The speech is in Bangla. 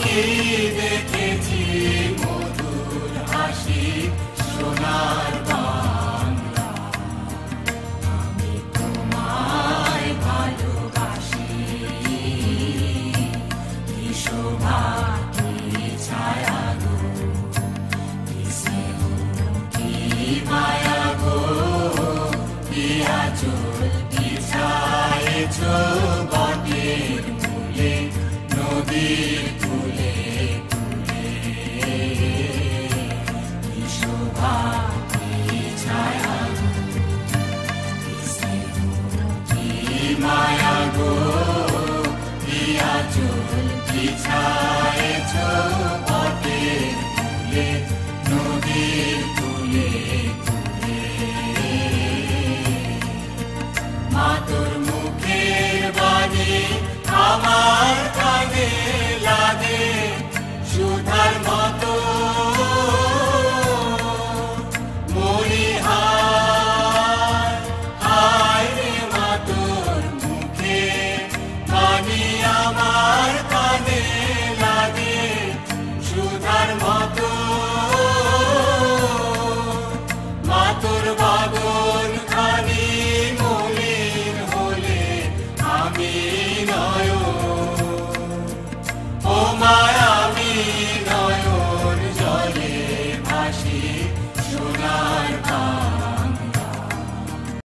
কি দেখেছি মধুর হাসি সোনার বাংলা। আমি তোমায় ভালোবাসি, কি শোভা কি ছায়া গো, কি স্নেহ কি মায়া গো, কি আঁচল বিছায়েছ বটের মূলে নদীর কূলে কূলে। কি শোভা কি ছায়া গো, কি স্নেহ কি মায়া গো, কি আঁচল বিছায়েছ বটের মূলে নদীর কূলে কূলে। মা তোর মুখের বাণী আমার কানে লাগে সুধার মতো, মরি হায় হায় রে মা তোর মুখের বাণী আমার কানে লাগে সুধার মতো। মা তোর বাদন খানি মলিন হলে আমি নয়, ও মায়া আমি